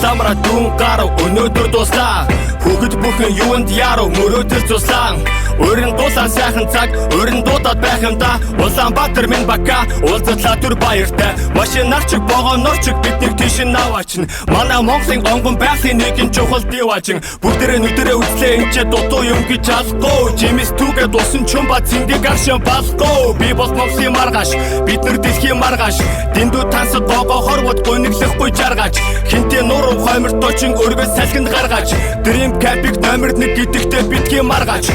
самра дүн гарав өнөөдөр дуслаа. Хүүхэд бүхэн юунд яруу мөрөөдөл туслаа. Өрн дулаан сайхан цаг өрн дуудаад байх юм да. Улаанбаатар минь бака уулзлаа түр баяртай. Машинаар ч богоноор ч биднийг тийш наваачин. Манай Монголын онгон байхын нэгэн чухал диваачин. Бүгдээрээ нүдэрээ үзлээ энэ ч дутуу юм гэж алгүй. Жимс түгээд усан чумба цэндийг аршин балгүй. Би бол Монголын маргааш бид нар дэлхийн маргааш. Дэндүү тансад гого хорвод гуниглахгүй жаргаач. Хинтээ нуруу хоймортоочин өргөс салхинд гаргаач. Dream Camp-ийг номер 1 гэдэгтээ битгий маргаач.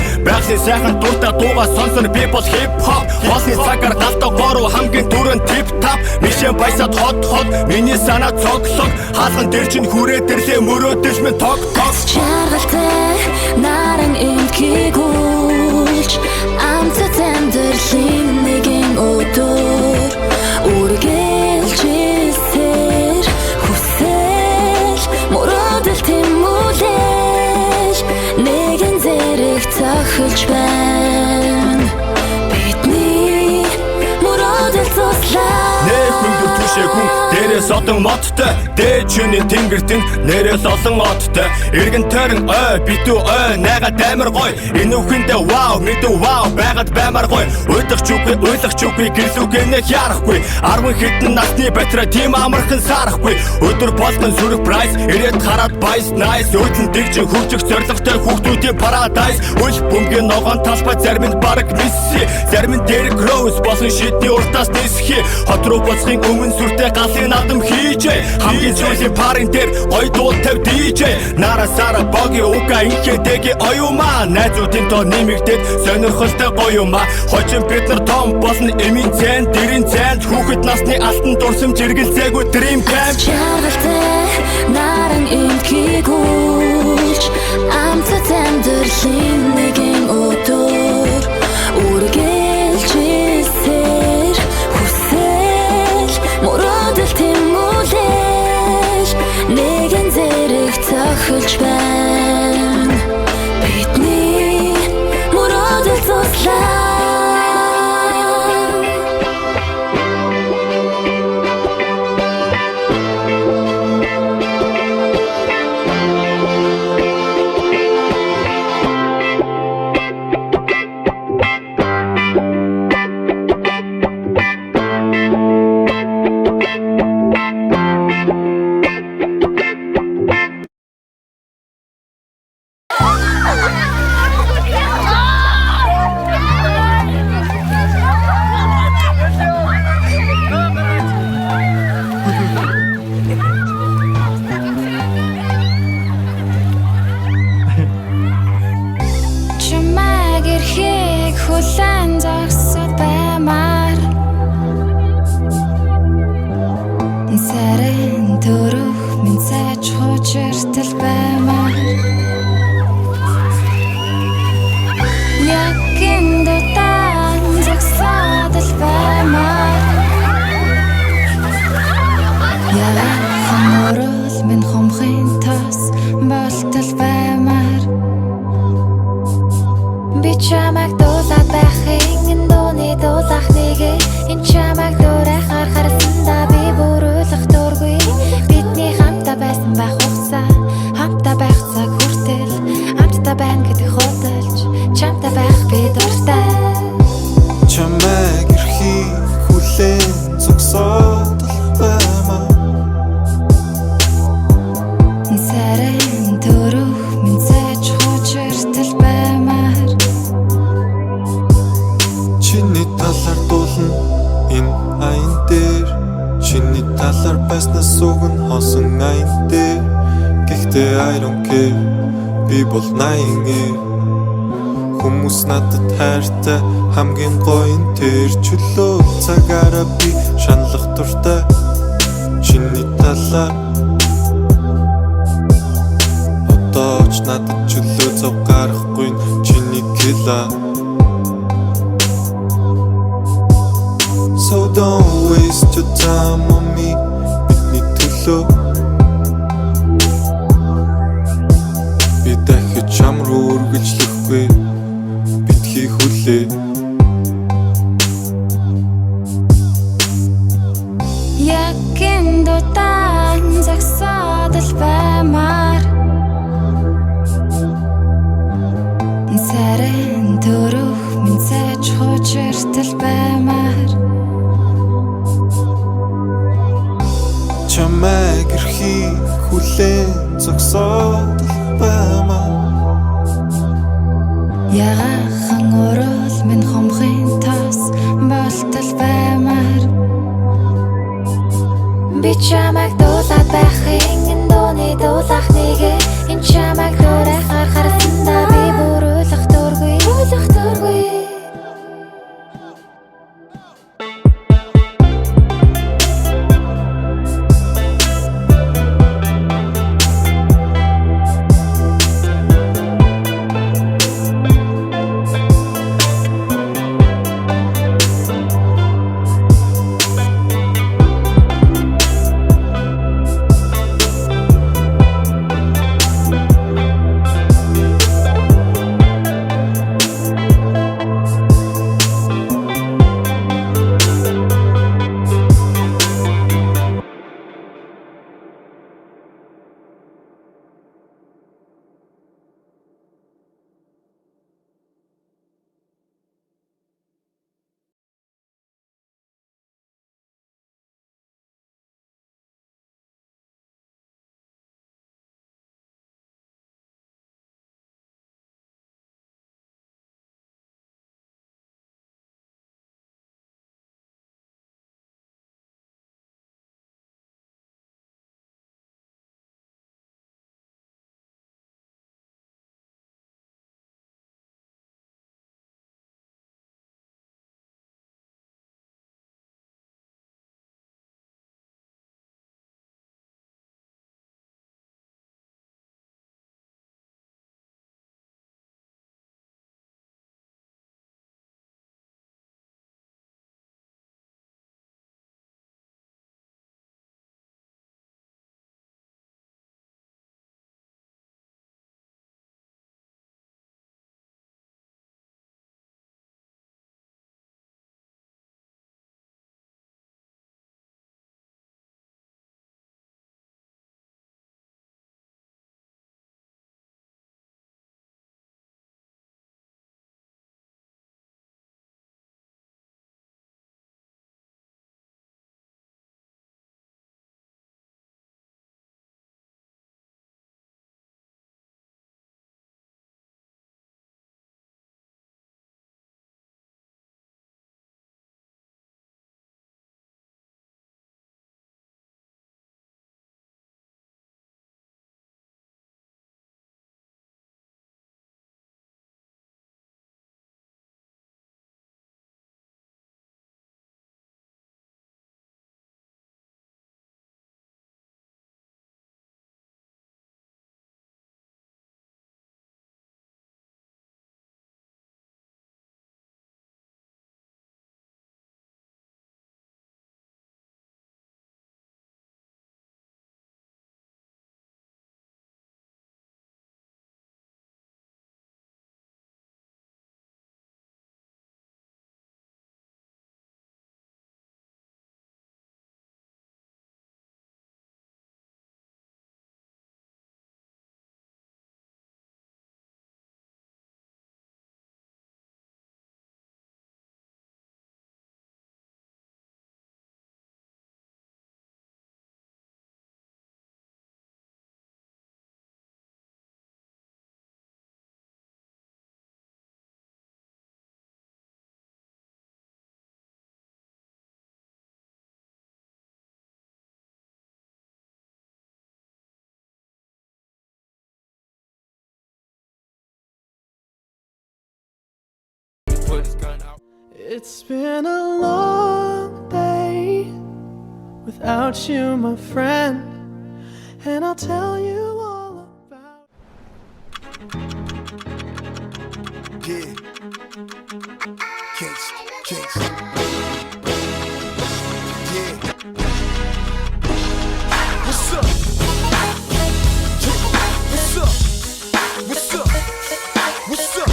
Сайхан дуртай дуугаа сонсор би бол хип хоп. Хоолны цагаар галтаа горуу хамгийн түрэн тип топ. Мишэн баясаад хот миний санаа цоглог. Хаалган дээр чинь хүрээд ирлээ мөрөөдөл минь тог. Чаргалтай наран инкигүүлж амцад амьдралын нэгэн өдөр үргэлжилсээр хүсэл мөрөөдөл тэмүүлж нэгэн зэрэг цохилж байна. Бидний мөрөөдөл туслаа. Хүндөр түшээгүн дээрээс одон модтой. Дээд чиний тэнгэртэн нэрэл олон одтой. Иргэн тойрон ой битүү ой найгаад амар гой. Энэ үхэндээ вау мэдүү вау байгаад баймар гой. Уйдах чүгүй гэрлүүгэнэ ярахгүй. 10 хэдэн насны батра тим амархан сарахгүй. Өдөр болгон зүрх прайс ирээд хараад байс найс. Өдлөн дэгжин хөгжих зоригтой хүүхдүүдийн парадайс. Үл бөмбөгийн ногоон талбай зарим нь бараг мисси. Зарим нь Derrick Rose болсон шидний уртаас нисхи. Хот руу боцохын өмнө сүртэй галын надам хийжээ. Хамгийн сүүлийн парын дээр гой дуу тавь DJ. Нара сара боги ука инхээтэги оюума. Найзуудын тоо нэмэгдээд сонирхолтой гоюума. Хожим бид нар том болсон эмийн цэн дэрийн цэн. Хүүхэд насны алтан дурсамж эргэлзээгүй Dream Camp. Чаргалтай наран инкигүүлж амцад амьдралын нэгэн өдөр үргэлжилсээр хүсэл мөрөөдөл тэмүүлж нэгэн зэрэг цохилж байна. Бидний мөрөөдөл туслаа. Хүлэн зогсоод баймаар сарин төрөх минь цааш хуучиртал баймаар якин дотан зогсоод л баймаар яа хаморол минь хомхын тас болтол баймаар би чамайг дуулаад байхын энэ дууны дуулах нэгэ энэ чамайг дуурайхаар харсандаа би бүрүүлэх дургүй. Бидний хамтаа байсан байх хугацаа хамтаа байх цаг хүртэл хамтаа байна гэдэг худалж чамтай байх би дуртай. Чамайг эрхий хүлээн зогсоод баймаа сарин төрөх минь цааш хуучиртал баймаар чиний талаар дуулна энэ аян дээр. Чиний талаар байснаас уг нь хосон аян дээр. Гэхдээ I don't care би бол 80. Хүмүүс надад хайртай хамгийн гоё нь тэр чөлөө цагаараа би шаналх дуртай. Чиний талаар одоо ч надад чөлөө зов гарахгүй чиний кила. So don't waste your time on me. Бидний төлөө би дахиж чам руу үргэлжлэхгүй. Битгий хүлээ. Якин дотан зогсоод л баймаар сарин төрөх минь цааш хучиртал баймаар чамайг эрхий хүлээн зогсоод баймаар ягахан орол минь хомхын тос болтол баймаар би чамайг дуулаад байхын энэ дууны дуулах нэгэ энэ чамайг дурайхаар харсандаа би бүр ойлгох дургүй It's been a long day without you, my friend, and I'll tell you all about. Yeah, kicks. Yeah, what's up? Yeah. What's up?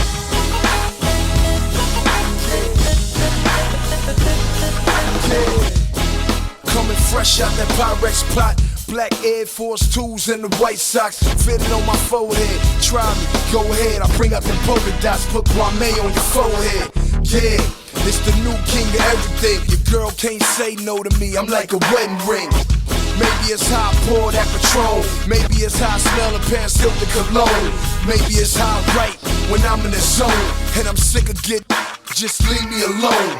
Coming fresh out that Pyrex plot. black Air Force 2s and the white socks fitted on my forehead. Try me, go ahead. I bring out the polka dots, put Kwame on your forehead. Yeah, it's the new king of everything. Your girl can't say no to me, I'm like a wedding ring. Maybe it's how I pour that Patron. Maybe it's how I smell a Paris Hilton cologne. Maybe it's how I write when I'm in the zone. And I'm sick of getting, just leave me alone.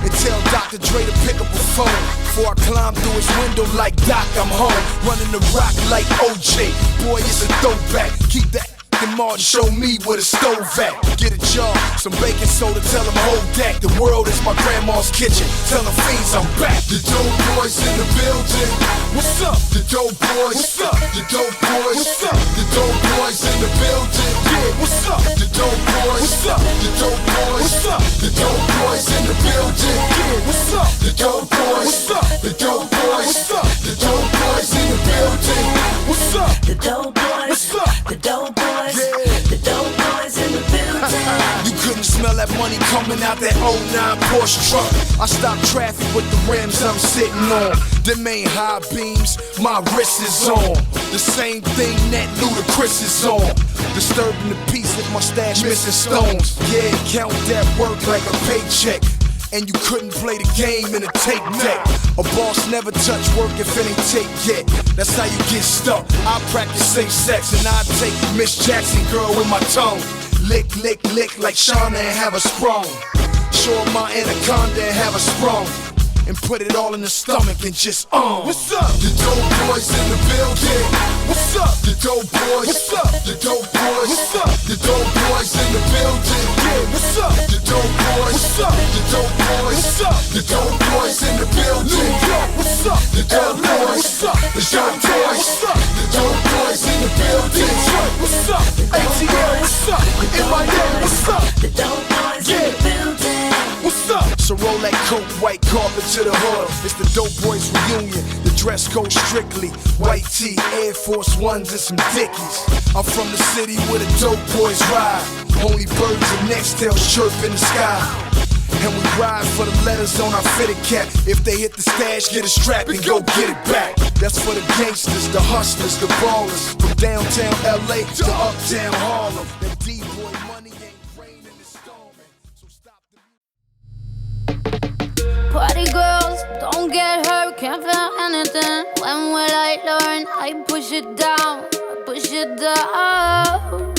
And tell Dr. Dre to pick up a phone. Before I climb through his window like Doc, I'm home. Running the rock like OJ. Boy, it's a throwback. Keep that Martin, show me where the stove at. Get a jar, some baking soda, tell them hold that. The world is my grandma's kitchen. Tell the fiends I'm back. The dope boys in the building. What's up? The dope boys. What's up? The dope boys. What's up? The dope boys in the building. Yeah, what's up? The dope boys. What's up? The dope boys. What's up? The dope boys in the building. Yeah, what's up? The dope boys. What's up? The dope boys. What's up? The dope boys in the building. What's up? The dope boys. What's up? The dope boys. Yeah. The dope boys in the building. You couldn't smell that money coming out that 09 Porsche truck. I stopped traffic with the rims I'm sitting on. Them ain't high beams, my wrist is on. The same thing that Ludacris is on. Disturbing the peace with my stash missing stones. Yeah, count that work like a paycheck. And you couldn't play the game in a tape deck. A boss never touch work if it ain't tape yet. That's how you get stuck. I practice safe sex and I take Miss Jackson girl with my tongue. Lick, lick, lick like Shauna and have a sprung. Show her my anaconda and have a sprung. And put it all in the stomach and just What's up? The dope boys in the building. What's up? The dope boys. What's up? The dope boys. What's up? The dope boys in the building. Yeah, what's up? The dope boys. What's up? The dope boys. What's up? The dope boys in the building. New York, what's up? The dope boys. What's up? The dope boys. What's up? The dope boys in the building. Detroit, what's up? ATL, what's up? NYA, what's up? The dope boys in the building. What's up? So roll that coat, white carpet to the hood. It's the Dope Boys reunion. The dress code strictly white tee, Air Force Ones and some Dickies. I'm from the city where the Dope Boys ride. Only birds and nexttails chirp in the sky. And we ride for the letters on our fitted cap. If they hit the stash, get a strap and go get it back. That's for the gangsters, the hustlers, the ballers. From downtown LA to uptown Harlem. That D-boy money ain't raining, it's storming. So stop the Party girls, don't get hurt, can't feel anything. When will I learn? I push it down, push it down.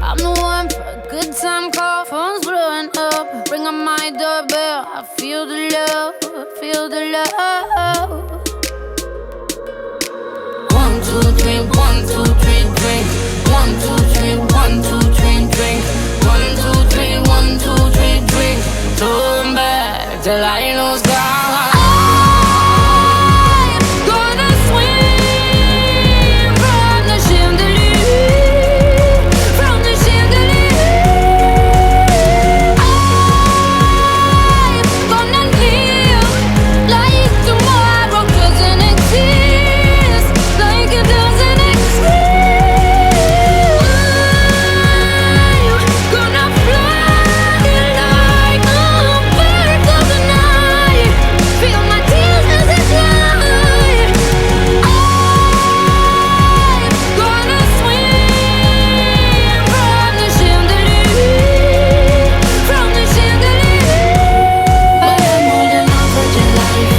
I'm the one for a good time call, phone's blowing up. Ring on my doorbell, I feel the love, I feel the love. 1, 2, 3, 1, 2, 3, drink. 1, 2, 3, 1, 2, 3, drink. 1, 2, 3, 1, 2, 3, drink. Turn back till I lose God. I'm gonna swim from the chandelier, from the chandelier. I'm gonna live like tomorrow doesn't exist, like it doesn't exist. I'm gonna fly like a bird of the night. Feel my tears as they fly. I'm gonna swim from the chandelier, from the chandelier. But I'm holding on for your life.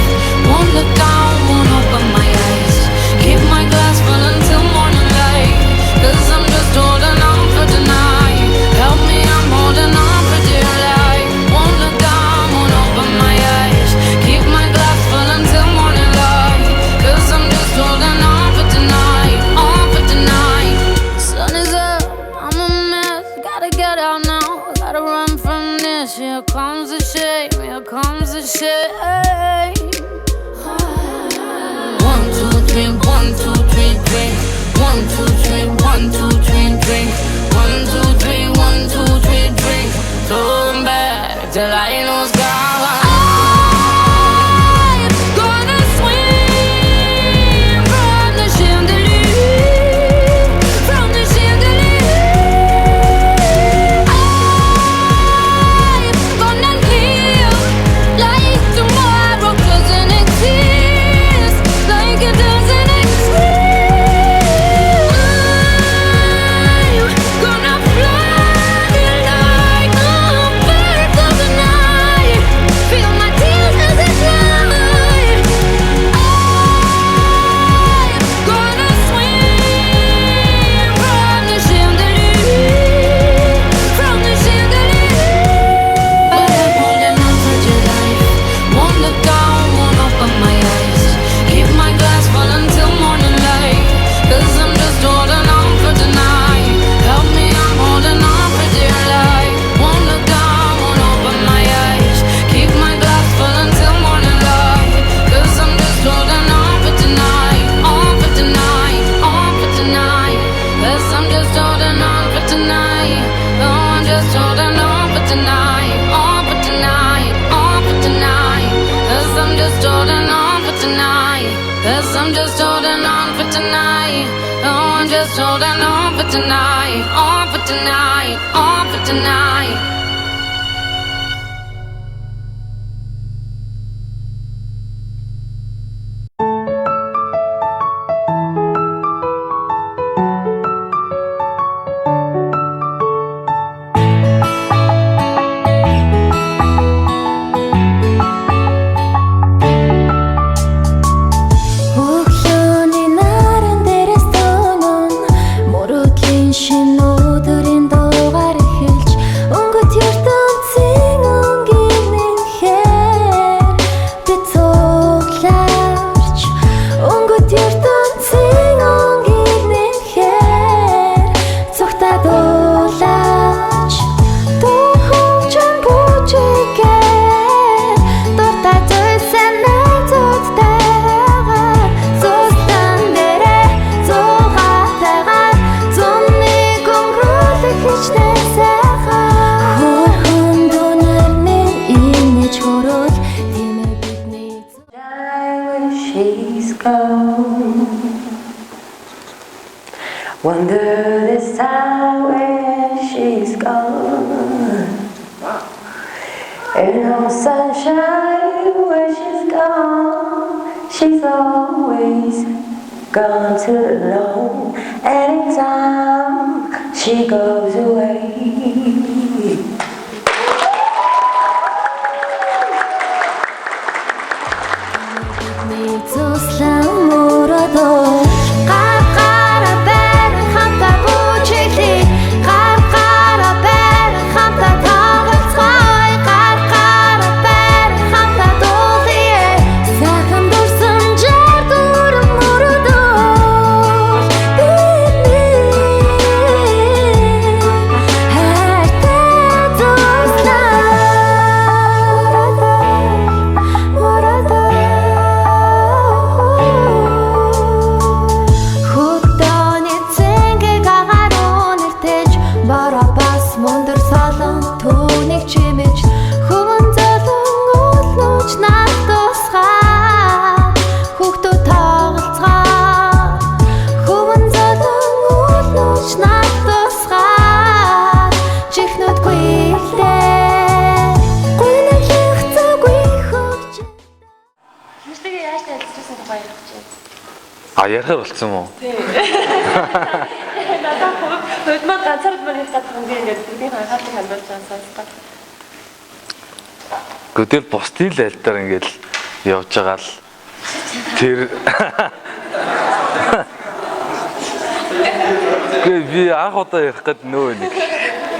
Won't look down, won't open my eyes. Keep my glass full until morning light. 'Cause I'm just holding on for tonight. Help me, I'm holding on for dear life. Won't look down, won't open my eyes. Keep my glass full until morning light. 'Cause I'm just holding on for tonight, on for tonight. Sun is up, I'm a mess. Gotta get out now, gotta run from this. Here comes the shame, here comes the shame. 1, 2, 3, 1, 2, 3, drink. 1, 2, 3, 1, 2, 3, drink. 1, 2, 3, 1, 2, 3, drink. Turn back till I lose God. I'm gonna swim from the chandelier, from the chandelier. I'm gonna live like tomorrow doesn't exist. just holding on for tonight, on for tonight, on for tonight. 'Cause I'm just holding on for tonight. 'Cause I'm just holding on for tonight. Oh, I'm just holding on for tonight, on for tonight, on for tonight. Өглөөний наран дээрээс дөнөн мөрөдлийн шинэ өдрийн дуугаар эхэлж өнгөт ертөнцийн өнгийн нэмхээр би цуглаарч өнгөт ертөнцийн өнгийн нэмхээр цогтаа дуулаач духовчон бүжигээр дуртай зөйсөн найзуудтайгаа зузлан дээрээ зугаатайгаар зуныг өнгөрүүлэх хичнээн сайхан хөрхөн дунарны инэж хөрөөл тиймээ бидний She's gone. Wonder this time where she's gone. Ain't no sunshine where she's gone. She's always gone too long. Anytime she goes away. бидний зузлан мөрөдөө гаргаараа байран хамтаа бүжиглээ гаргаараа байран хамтаа тоглоцгоё гаргаараа байран хамтаа дуулъя сайхан дурсан жар дүрм мөрөдөө хайртай зузлан мөрөдөө хөдөөний цэнгийг агаар үнэртэж бороо бас мундар солон түүнийг чимэж хөвөн золон уулууч над тусгаа хүүхдүүд тоглоцгоо хөвөн золон уулууч над тусгаа чихнүүд гуйлээ гуйнах зүгүй хөвч Тэртэйгээ яаж танилцсан тухай ярих гэж байна. А ярихаар болцсон юм уу? Надад хөдөлмөр ганцаард мөн их гадаг юм ингээд бүгдийн хангалтыг хандуулж байгаа сонсдог. Гэтэл бусдын л альдаар ингээд явж байгаа л тэр би анх удаа ярих гээд нөө нэг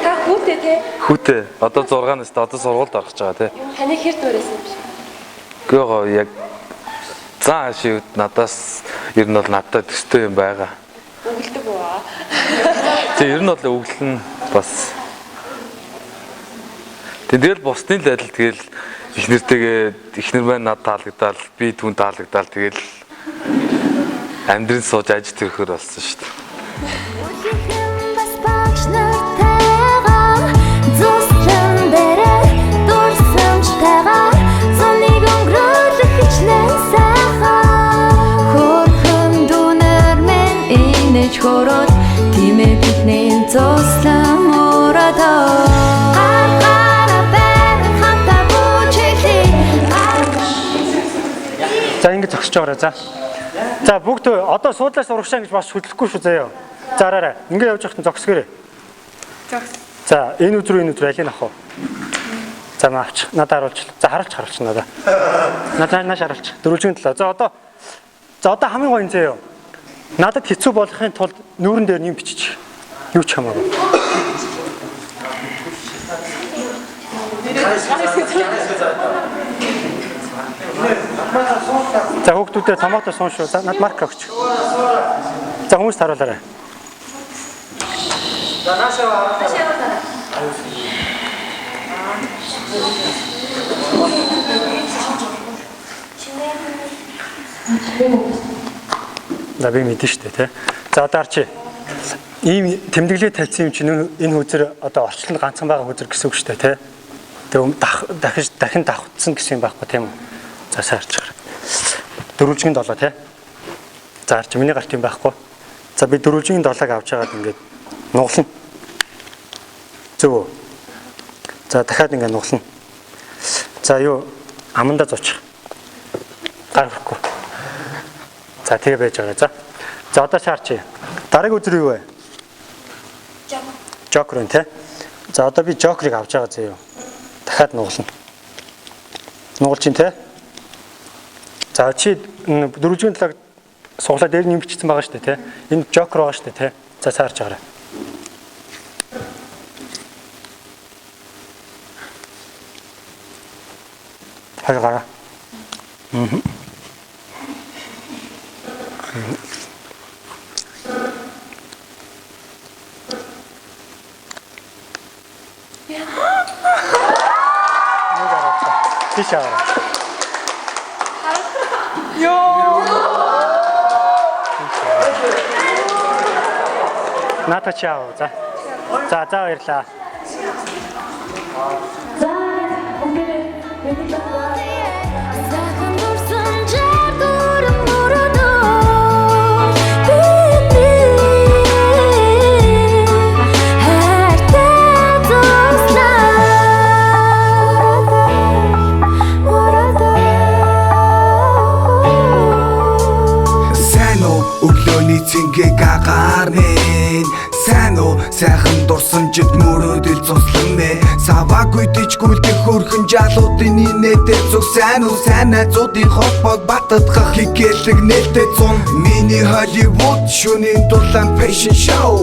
Та хүүтэй те хүүтэй одоо 6 настай одоо сургуульд орох гэж байгаа тий. таны хэр дөрөөсөн юм шиг. Гөө яг заа шивд надаас ер нь бол надад төстэй юм байгаа. Өгөлдөг үү? Тэг ер нь бол өглөн бас тэгэл бусдын л адил тэгэл ихнэр маань над таалагдал би түн таалагдал тэгэл амьдрын сууж ажил төрөхөр болсон шүү дээ. бас багш нартайгаа зузлан дээрээ дурсамжтайгаа зунийг өнгөрүүлэх хичнээн сайхан хөрхөн дүүнэр минь инэж хөрөөл тиймээ бидний зузлан мөрөдөө гаргаараа байран хамтаа бүжиглээ За ингэж зогсож байгаарай за. За бүгд одоо суудлаас урагшаа гэж бас хөдлөхгүй шүү заяа. За араарай. Ингээ явж явахтан зогсгоорой. За энэ өдрөө энэ өдөр алийг авах уу? За маа авчих. Надад харуулж. За харуулж надад. Надад нааш харуулж. Дөрвөлжиний төлөө. За одоо хамгийн гоё юм заяа. Надад хэцүү болохын тулд нүүрэн дээр юм бичиж. Юу ч хамаагүй. За хүүхдүүдээ томоотоо суун шүү. За над марк авч. За хүмүүст харуулаарай. За наашаа. За би мэдэн штэ тий. За одоо арчи. ийм тэмдэглээ тавьсан юм чинь энэ хөөзөр одоо орчлон ганцхан байгаа хөөзөр гэсэн үг шүү дээ, тэ. Тэгээ дахин давхцсан гэсэн юм байхгүй тийм үү? За саарч гараа. Дөрвөлжингэн 7 тий. За арч миний гарт юм байхгүй. За би дөрвөлжингэн 7-ыг авч яагаад ингээд нуглана. Зөв үү? За дахиад ингээд нуглана. За юу аманда зуучих. Гар хүрэхгүй. За тэгээ байж байгаа. За одоо шаарч. Дараагийн үзэр юу вэ? Жокер тий. За одоо би жокерыг авч байгаа зөө юу. Дахиад нуглана. Нугалж ин тий. За чи дөрвөлжингэн 7-ыг суглаа дээр нь бичсэн байгаа шүү дээ тий. Энэ жокер байгаа шүү дээ тий. За цаарч байгаарай. Хараа. Тийшээ. Ната чао. За баярлаа. Сайхан дурсан жар дуран мөрөдөө хайртай дуслаа. Сайн уу өглөөний цэнгээ гагаарнэ. Сайн уу сайхан дурсан жид мөрөөдөл цуслан мэ. Саваагүй дичгүүлдэх хөрхөн жалуудын инээдээ зүг. Сайн уу сайн найзуудын холбоог баттгах хикэлэг нээлттэй зун. Миний Hollywood шөнийн дулаан fashion show.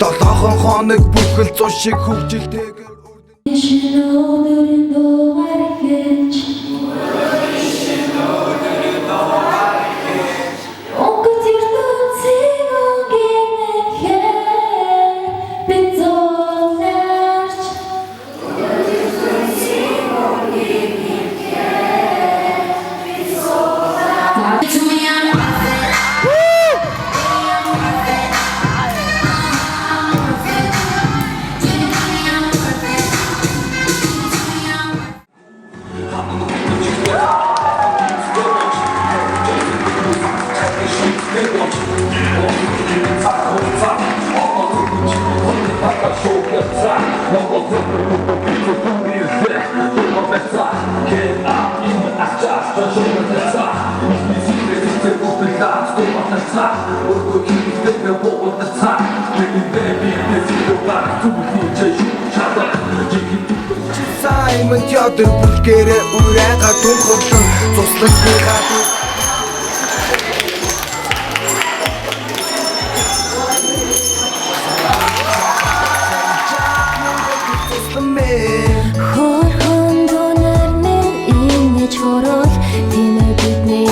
7 хоног бүхэл зун шиг хөвжилтэйгээр Simon Theodor бүлгэрээ үрээга тунхаглан цуслах бийгаа. Хөрхөн дунарны инээж хөрөөл тимээ бидний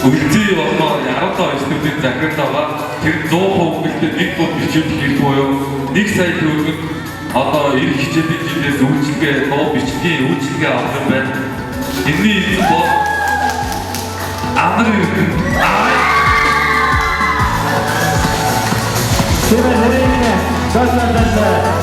Үлдээ болмоо 15 студент захирлаа. Тэр 100% үлдээ нэг бод бичиж хийх буюу 1 сая төгрөг одоо ирэх хичээлийн жилээс үйлчлэгээ дуу бичгийн үйлчлэгээ авах юм байна. Энэний эзэн бол Амар иргэн. Сэмэрэнэ.